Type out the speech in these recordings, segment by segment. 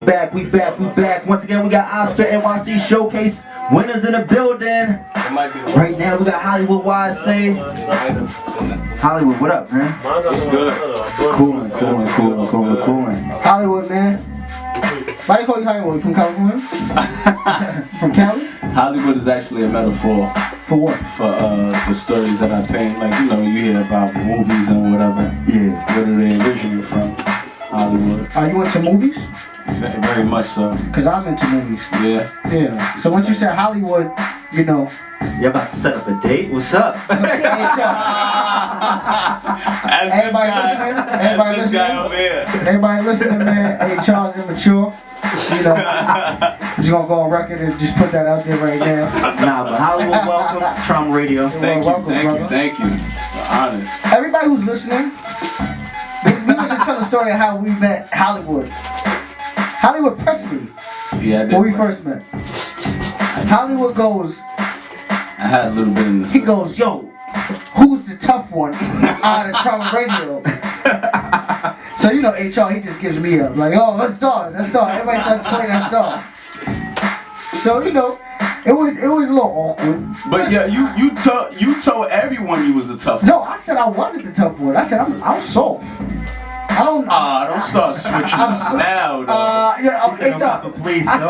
We back. Once again, we got iSpitNYC Showcase winners in the building. Right now, we got Hollywood YSA. Hollywood, what up, man? It's good. Coolin'. Hollywood, man. Why do you call you Hollywood? From California? From Cali? Hollywood is actually a metaphor For what? for the stories that I paint. Like, you know, you hear about movies and whatever. Yeah. Where do they originate from? Hollywood. Are you into movies? Very much so. Because I'm into movies. Yeah. Yeah. So once you said Hollywood, you know. You about to set up a date? What's up? Everybody listening? Over here. Everybody listening, man. Hey, Charles immature. You know, I'm just gonna go on record and just put that out there right now. Nah, but Hollywood, welcome to Trauma Radio. Thank you. Honored. Everybody who's listening, we can just tell the story of how we met Hollywood. Hollywood Presley. Yeah, I did. When we first met. Hollywood goes. I had a little bit in the He system. goes, yo, who's the tough one out of Trauma Radio? So you know HR, he just gives me up. Like, oh, let's start. Everybody starts playing that start. So, you know, it was a little awkward. But yeah, you told everyone you was the tough one. No, I said I wasn't the tough one. I said I'm soft. I don't. Don't start switching now, though. Yeah, HR. Please, no.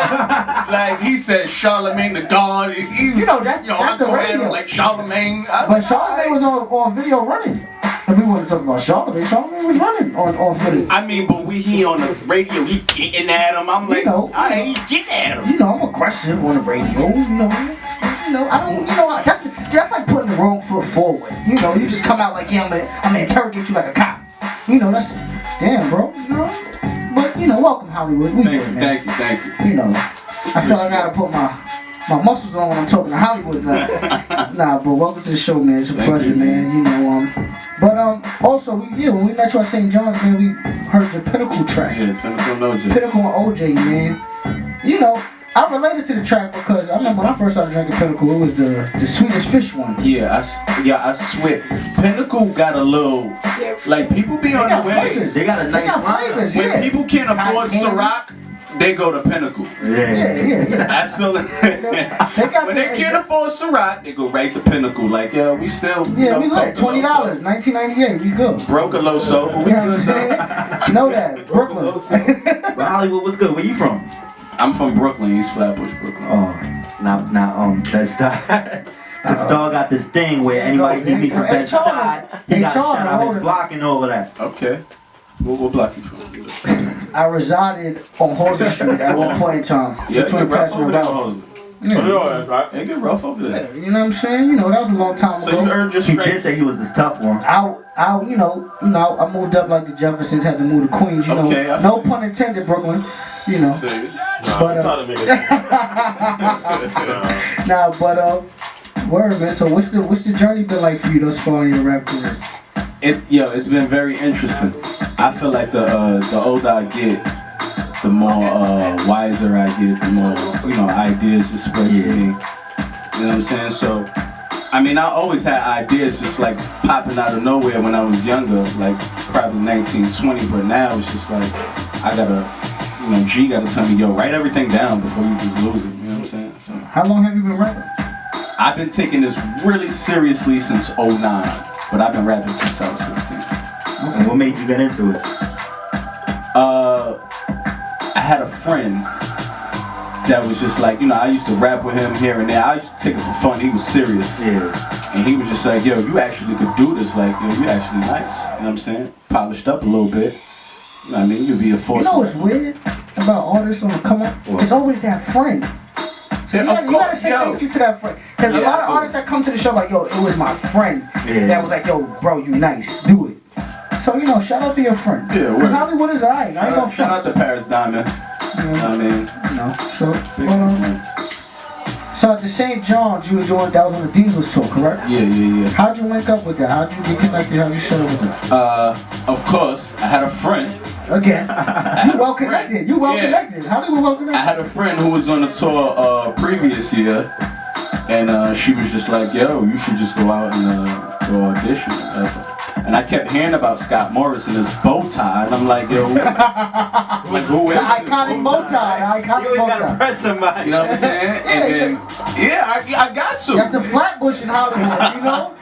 Like he said, Charlemagne the God. You know, that's the radio. Like Charlemagne. But Charlemagne was on video running. If we want to talk about Charlemagne was running on footage. I mean, but he on the radio, he getting at him. I'm like, I ain't getting at him. You know, I'm aggressive on the radio. You know, I don't. You know, that's like putting the wrong foot forward. You know, you just come out like, yeah, I'm gonna interrogate you like a cop. You know, that's damn, bro. You know, but you know, welcome Hollywood. Thank you. You know, I feel like I gotta put my muscles on when I'm talking to Hollywood. Nah, but welcome to the show, man. It's a pleasure, man. You know, but also, when we met you at St. John's, man, we heard the Pinnacle track. Yeah, Pinnacle and OJ. Pinnacle and OJ, man. You know, I related to the track because I remember when I first started drinking Pinnacle, it was the Swedish Fish one. Yeah, I swear, Pinnacle got a little, like people be on the way. They got a nice line. When people can't afford Ciroc, they go to Pinnacle. Yeah. That's so. When they can't afford Ciroc, they go right to Pinnacle. Like, we still. Yeah, we lit. $20, 1998. We good. Broke a low sober. We good though. Know that, Brooklyn. But Hollywood, what's good? Where you from? I'm from Brooklyn, East Flatbush, Brooklyn. Oh, that Star got this thing where anybody he meet from Bed-Stuy, he got to shout out his block and all of that. Okay. What block you from? I resided on Halsey Street at one point in time. Yeah, it get rough over there. It get rough over there. You know what I'm saying? You know, that was a long time ago. So you earned your He stripes. did say he was this tough one. I moved up like the Jeffersons had to move to Queens, you know. Okay, no pun intended, Brooklyn. You know. Word, man. So what's the journey been like for you thus far in your rap career? It's been very interesting. I feel like the older I get, the more wiser I get, the more ideas just spread to me. You know what I'm saying? So, I mean, I always had ideas just like popping out of nowhere when I was younger, like probably 19, 20. But now it's just like I gotta, G gotta tell me, yo, write everything down before you just lose it. You know what I'm saying? So, how long have you been rapping? I've been taking this really seriously since '09, but I've been rapping since I was 16. And what made you get into it? I had a friend that was just like, I used to rap with him here and there. I used to take it for fun. He was serious. Yeah. And he was just like, yo, you actually could do this. Like, yo, you actually nice. You know what I'm saying? Polished up a little bit. You know what I mean? You'd be a force. You know what's weird about artists on the come up? It's always that friend. So you gotta say thank you to that friend. Because a lot of artists that come to the show like, yo, it was my friend that was like, yo, bro, you nice. Do it. So, shout out to your friend. Yeah, because Hollywood is alright. Shout out to Paris Diamond. You know what I mean? Sure. So at the St. John's, you was doing, that was on the Diesel's tour, correct? Yeah. How'd you link up with that? How'd you get connected? How'd you share with that? Of course, I had a friend. Again, you well connected. Connected. How did we well connected? I had a friend who was on the tour previous year, and she was just like, yo, you should just go out and go audition. And I kept hearing about Scott Morris and his bow tie, and I'm like, yo, like who is The iconic bow tie. The You iconic always bow gotta tie. press somebody. You know what I'm saying? And then, I got to. That's the Flatbush in Hollywood, you know?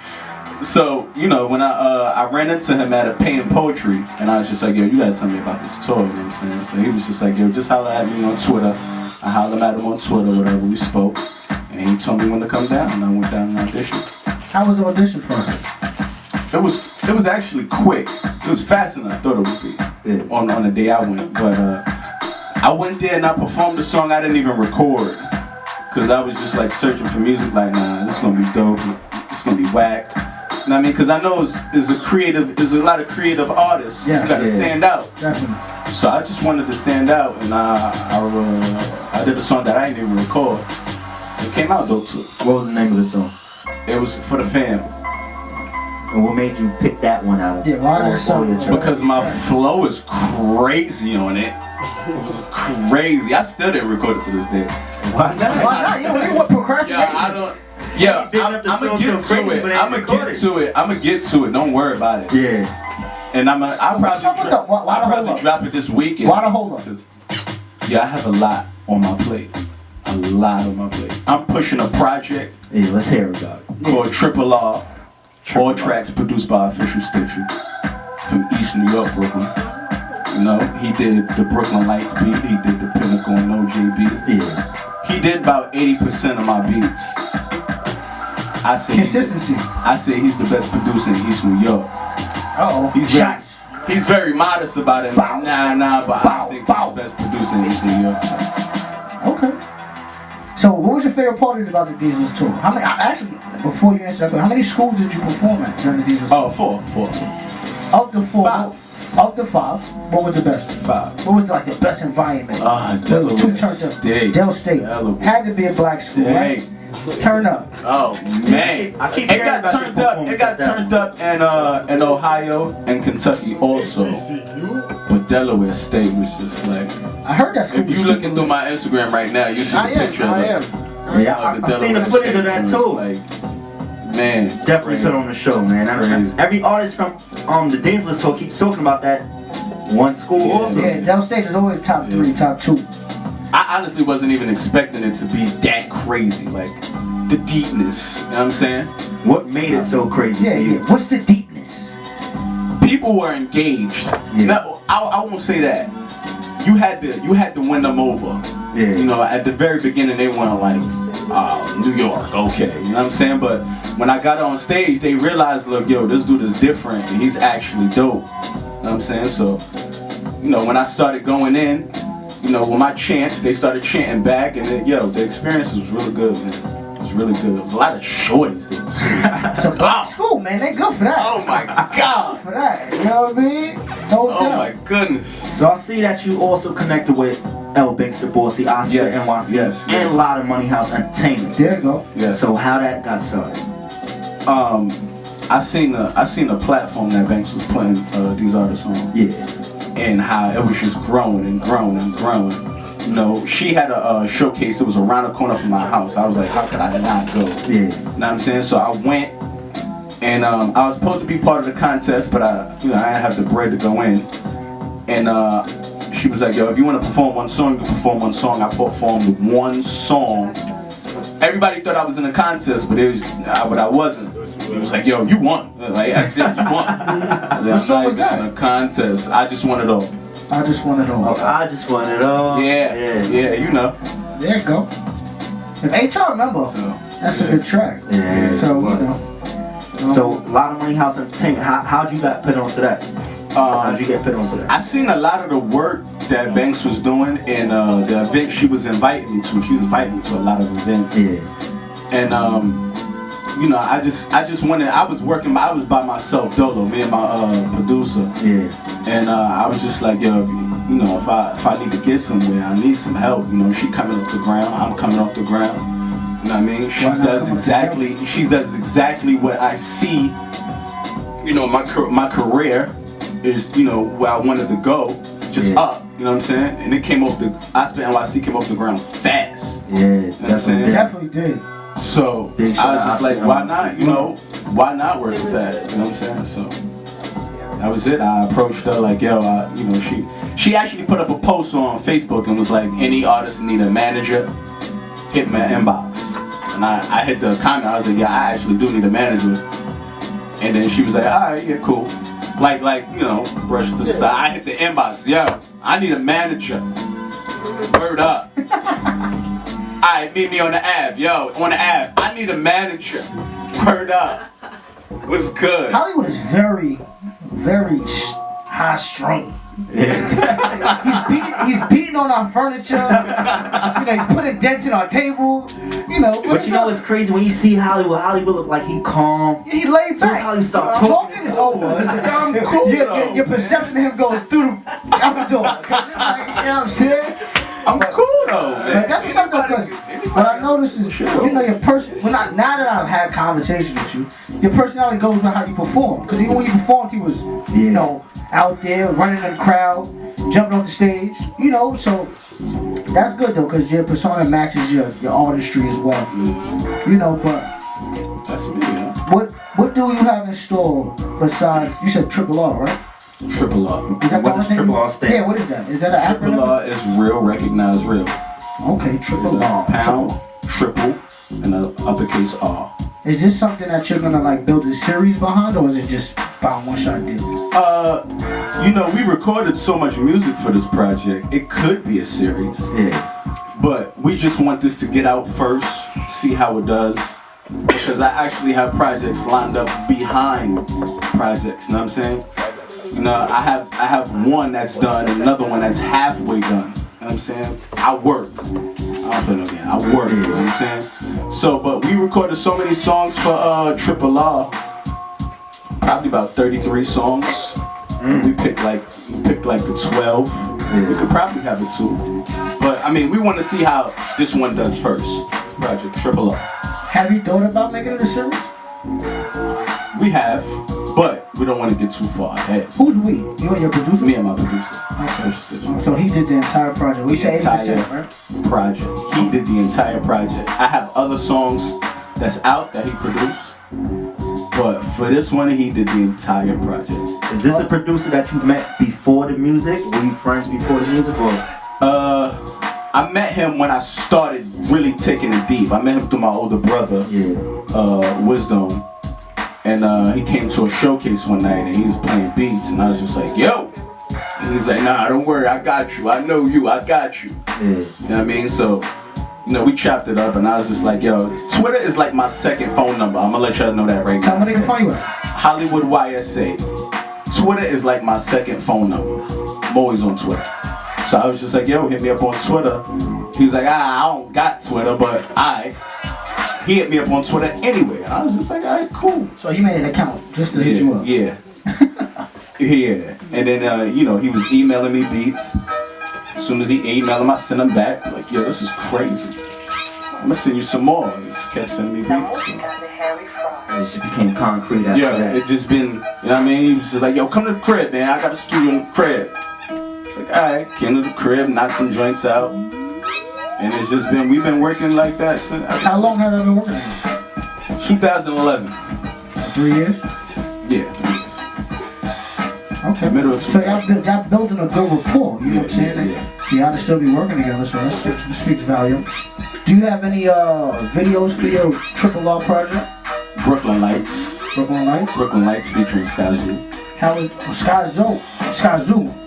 So, you know, when I ran into him at a Pain Poetry, and I was just like, yo, you gotta tell me about this tour, you know what I'm saying? So he was just like, yo, just holler at me on Twitter. I hollered at him on Twitter, whatever, we spoke. And he told me when to come down, and I went down and auditioned. How was the audition process? It was actually quick. It was faster than I thought it would be on the day I went. But I went there and I performed a song I didn't even record. Cause I was just like searching for music like, nah, this is gonna be dope, it's gonna be whack. You know what I mean? Cause I know there's a lot of creative artists. You gotta stand out. Definitely. So I just wanted to stand out, and I did a song that I didn't even record. It came out dope too. What was the name of the song? It was For the Fam. And what made you pick that one out? Yeah, why that song? Because my flow is crazy on it. It was crazy. I still didn't record it to this day. Why not? Why not? Yeah, what procrastination? Yeah, I don't. Yeah, I'm gonna get to it. I'm gonna get to it. Don't worry about it. Yeah. And I'll probably drop it this weekend. Why the hold up? Yeah, I have a lot on my plate. A lot on my plate. I'm pushing a project. Yeah, let's hear about it. Called Triple R. All tracks produced by Official Stitcher from East New York, Brooklyn. You know, he did the Brooklyn Lights beat. He did the Pinnacle and OJ beat. Yeah. He did about 80% of my beats. I say consistency. I say he's the best producer in East New York. He's very modest about it. Bow. Nah, but I think he's the best producer in East New York. Okay. So, what was your favorite part about the Diesel's tour? How many? Actually, before you answer that, how many schools did you perform at during the Diesel's tour? Oh, four. Of the four. 5. Of the 5, what was the best? 5. What was like the best environment? Delaware Two turned up. State. Del State. Delaware. Had to be a black school, right? Turn up. Oh man, I keep it got turned up. It got turned up in Ohio and Kentucky also. But Delaware State was just like. I heard that school. If you looking through my Instagram right now, you see the picture of the. Yeah, I seen the footage of that too. Like, man, definitely put on the show, man. Every artist from the Dainsleys tour keeps talking about that one school also. Yeah, Del State is always top 3, top 2. I honestly wasn't even expecting it to be that crazy, like the deepness. You know what I'm saying? What made it so crazy for you? Yeah. What's the deepness? People were engaged. Yeah. Now, I won't say that. You had to win them over. Yeah. You know, at the very beginning they weren't like, New York, okay. You know what I'm saying? But when I got on stage, they realized, look, yo, this dude is different and he's actually dope. You know what I'm saying? So, you know, when I started going in, you know, with my chants, they started chanting back, and then, the experience was really good, man. It was really good. It was a lot of shorties there. It's a black school, man. They good for that. Oh my God. For that, you know what I mean? Oh my goodness. So I see that you also connected with L Banks, the Bossy, iSpitNYC, and a lot of Money House Entertainment. There you go. Yeah. So how that got started? I seen a platform that Banks was putting these artists on. Yeah. And how it was just growing and growing and growing. You know, she had a showcase that was around the corner from my house. I was like, how could I not go? Yeah. You know what I'm saying? So I went, and I was supposed to be part of the contest, but I didn't have the bread to go in. And she was like, yo, if you want to perform one song, you can perform one song. I performed one song. Everybody thought I was in a contest, but I wasn't. It was like, yo, you won. Like I said, you won. What song was that? In a contest. I Just Want It All. I Just Want It All. Oh, I Just Want It All. Yeah, you know. There you go. If HR remember, that's a good track. Yeah. So, you know. So, a lot of Money House Entertainment. How'd you get put onto that? How'd you get put onto that? I seen a lot of the work that Banks was doing in the event she was inviting me to. She was inviting me to a lot of events. Yeah. And you know, I just wanted. I was by myself, dolo, me and my producer. Yeah. And I was just like, yo, you know, if I need to get somewhere, I need some help. You know, she coming off the ground, I'm coming off the ground. You know what I mean? She does exactly what I see. You know, my career is, you know, where I wanted to go, just up. You know what I'm saying? And it came off iSpitNYC came off the ground fast. Yeah, you know what I'm saying? Definitely did. So I was just like, why not? You know, why not work with that? You know what I'm saying? So That was it. I approached her like, yo, you know, she actually put up a post on Facebook and was like, any artist need a manager, hit my inbox. And I hit the comment. I was like, yeah, I actually do need a manager. And then she was like, all right, yeah, cool. Like you know, brush it to the side. I hit the inbox. Yo, I need a manager. Word up. Alright, meet me on the Ave. Yo, on the Ave. I need a manager. Word up. What's good? Hollywood is very, very high strung. Yeah. He's beating on our furniture. You know, he's putting dents in our table. You know. But you know what's crazy? When you see Hollywood look like he calm. He laid As soon as back. Hollywood start talking, is over. I'm cool, Your perception of him goes through out the door. Like, you know what I'm saying? I'm cool though, man. But that's what's up though, because what I noticed is, you know, your person. Now that I've had conversations with you, your personality goes with how you perform. Because even when you performed, he was, you know, out there running in the crowd, jumping off the stage. You know, so that's good though, because your persona matches your artistry as well. You know, but That's me, yeah. what do you have in store besides? You said Triple R, right? Triple R. Is that What does Triple R stand? Yeah, what is that? Is that an acronym? Triple R is real, recognize real. Okay, Triple R. Pound, triple, and an uppercase R. Is this something that you're gonna like build a series behind, or is it just about one shot deal? You know, we recorded so much music for this project. It could be a series. Yeah. But we just want this to get out first, see how it does. Because I actually have projects lined up behind projects, you know what I'm saying? You know, I have one that's done and another one that's halfway done. You know what I'm saying? I work. I don't play no game. I work, you know what I'm saying? So, but we recorded so many songs for Triple R. Probably about 33 songs. We picked like the 12. We could probably have a 2. But I mean, we want to see how this one does first. Project Triple R. Have you thought about making it a series? We have, but we don't want to get too far ahead. Who's we? You and your producer? Me and my producer. Okay. So he did the entire project. We say 80%, right? Project. He did the entire project. I have other songs that's out that he produced, but for this one, he did the entire project. Is this a producer that you met before the music? Were you friends before the music, or? I met him when I started really taking it deep. I met him through my older brother, Wisdom, and he came to a showcase one night and he was playing beats, and I was just like, yo. And he's like, nah, don't worry, I got you. I know you, I got you. You know what I mean? So, you know, we chopped it up, and I was just like, yo, Twitter is like my second phone number. I'm gonna let y'all know that right now. Tell me they can find you at. Hollywood YSA. Twitter is like my second phone number. I'm always on Twitter. So I was just like, yo, hit me up on Twitter. He was like, I don't got Twitter, but he hit me up on Twitter anyway. And I was just like, all right, cool. So he made an account just to hit you up. Yeah. Yeah. And then, you know, he was emailing me beats. As soon as he emailed him, I sent him back. Like, yo, this is crazy. I'm gonna send you some more. He just kept sending me beats. It just became concrete after that. It just been, you know what I mean? He was just like, yo, come to the crib, man. I got a studio in the crib. It's like, alright, came to the crib, knocked some joints out. And it's just been, we've been working like that since. How long have I been working on it? 2011. 3 years? Yeah, 3 years. Okay. Middle of So y'all building a good rapport, you know what I'm saying? You ought to still be working together, so that speaks volumes. Do you have any videos for your Triple R project? Brooklyn Lights. Brooklyn Lights? Brooklyn Lights featuring Skyzoo. How is Skyzoo?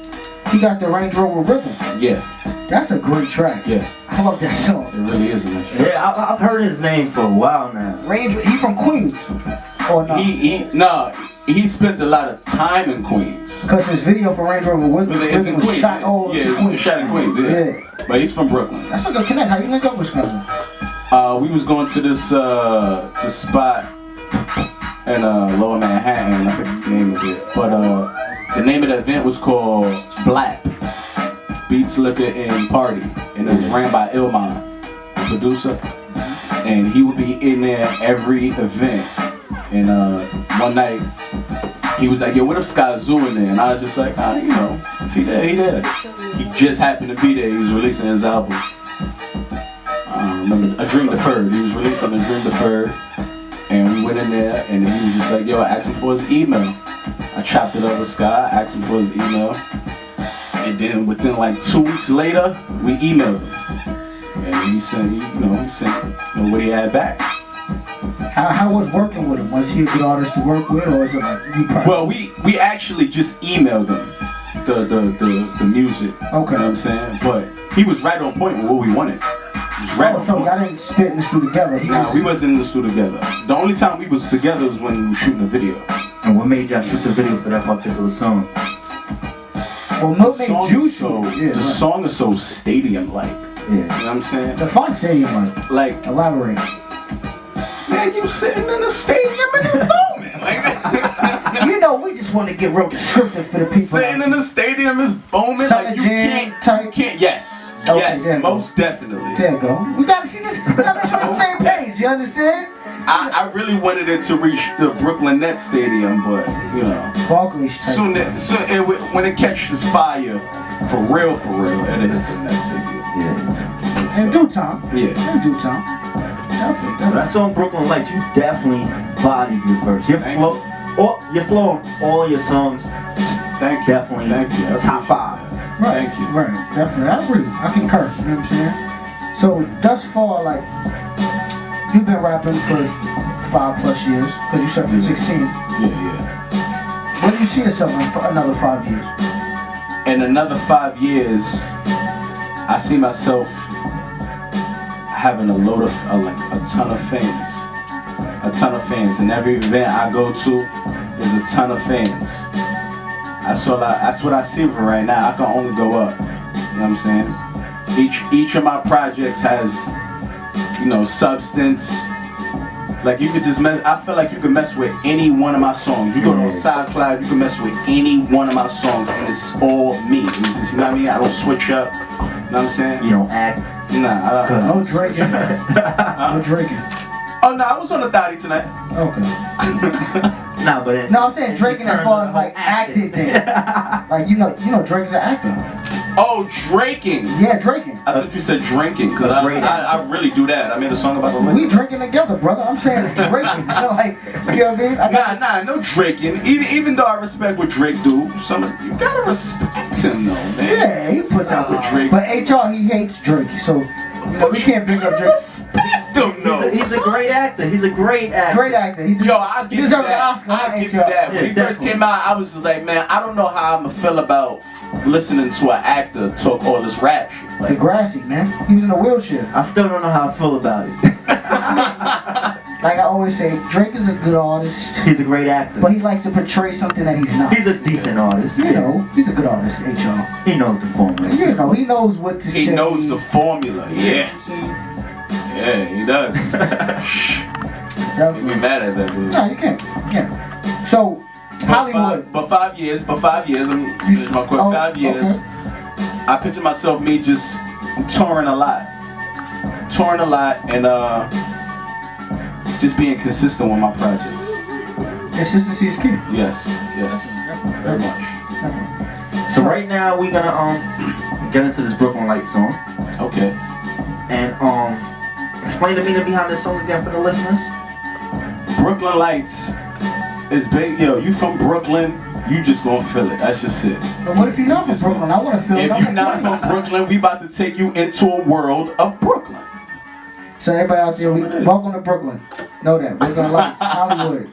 He got the Range Rover Rhythm. Yeah. That's a great track. Yeah. I love that song. It really is a nice track. Yeah, I've heard his name for a while now. He from Queens? Or no? He spent a lot of time in Queens. Because his video for Range Rover But it's in was Queens. shot all over Yeah, it's shot in Queens, yeah. But he's from Brooklyn. That's a good connect. How you link up with Skyzoo? We was going to this spot in Lower Manhattan, I forget the name of it. But the name of the event was called Black Beats, Liquor, and Party. And it was ran by Ilman, the producer. And he would be in there every event. And one night, he was like, yo, what if Skyzoo in there? And I was just like, you know, if he there, he there. He just happened to be there. He was releasing his album. I remember A Dream Deferred. He was releasing A Dream Deferred. And we went in there, and he was just like, yo, I asked him for his email. I chopped it up with Sky, asked him for his email, and then within like 2 weeks later, we emailed him, and he sent what he had back. How was working with him? Was he a good artist to work with, or is it like you probably... Well, we actually just emailed him the music. Okay. You know what I'm saying? But he was right on point with what we wanted. So y'all didn't spit in the studio together? Nah, we wasn't in the studio together. The only time we was together was when we were shooting a video. And what made y'all shoot the video for that particular song? Well, what made you shoot? The song is so stadium-like. Yeah. You know what I'm saying? Define stadium-like. Like, elaborate. Man, you sitting in the stadium in this moment. Like, you know, we just want to get real descriptive for the people. Sitting in the stadium is booming. Like, you can't. Yes. Okay, yes, most definitely. There you go. We gotta see this. We gotta make sure we're on the same page. You understand? I really wanted it to reach the Brooklyn Nets Stadium, but you know, Barclays. When it catches fire, for real, it'll hit the Nets Stadium. Yeah. In due time. Yeah. In due time. Definitely. So that song Brooklyn Lights, you definitely bodied your verse. Your flow on all your songs. Thank you. Definitely. Thank you. Top 5. Right. Thank you. Right. Definitely. I agree. I concur. You know what I'm saying? So thus far, like, you've been rapping for 5+ years, because you started from 16. Yeah. What do you see yourself in for another 5 years? In another 5 years, I see myself having a ton of fans. In every event I go to, there's a ton of fans. That's what I see for right now. I can only go up. You know what I'm saying? Each of my projects has, substance. Like you could just I feel like you can mess with any one of my songs. You go to SoundCloud, you can mess with any one of my songs, and it's all me. It's just, you know what I mean? I don't switch up. You know what I'm saying? You don't act. Nah. No drinking. No drinking. Oh no, I was on the thotty tonight. Okay. No, I'm saying drinking as far as like acting thing. Like you know, Drake's an actor. Oh, draking. Yeah, drinking. I thought you said drinking, because I really do that. I made a song about the liquor. We drinking together, brother. I'm saying drinking. Like, you know what I mean? Nah, no drinking. Even though I respect what Drake do, you gotta respect him though, man. Yeah, he puts out with Drake. But HR, he hates Drake, so we can't bring up Drake. Respect him though. He's a great actor. He's a great actor. Great actor. I'll give you that. I'll give you that. When he first came out, I was just like, man, I don't know how I'm gonna feel about listening to an actor talk all this rap shit. Like, Degrassi, man. He was in a wheelchair. I still don't know how I feel about it. Like I always say, Drake is a good artist. He's a great actor. But he likes to portray something that he's not. He's a decent artist. You know, he's a good artist, HR. He knows the formula. You know, he knows what to say. He knows the formula, yeah. Yeah, he does. You be mad at that dude. No, you can't. So, Hollywood. But 5 years, let me finish my quick 5 years. Okay. I picture myself just touring a lot, and just being consistent with my projects. Consistency is key. Yes, very much. So right now we're gonna get into this Brooklyn Lights song. Okay. And explain the meaning behind this song again for the listeners. Brooklyn Lights is big. Yo, you from Brooklyn, you just gonna feel it. That's just it. But what if you're not from Brooklyn? I want to feel it. If you're not from Brooklyn, we about to take you into a world of Brooklyn. So everybody out there, welcome to Brooklyn. Know that. Brooklyn Lights, Hollywood.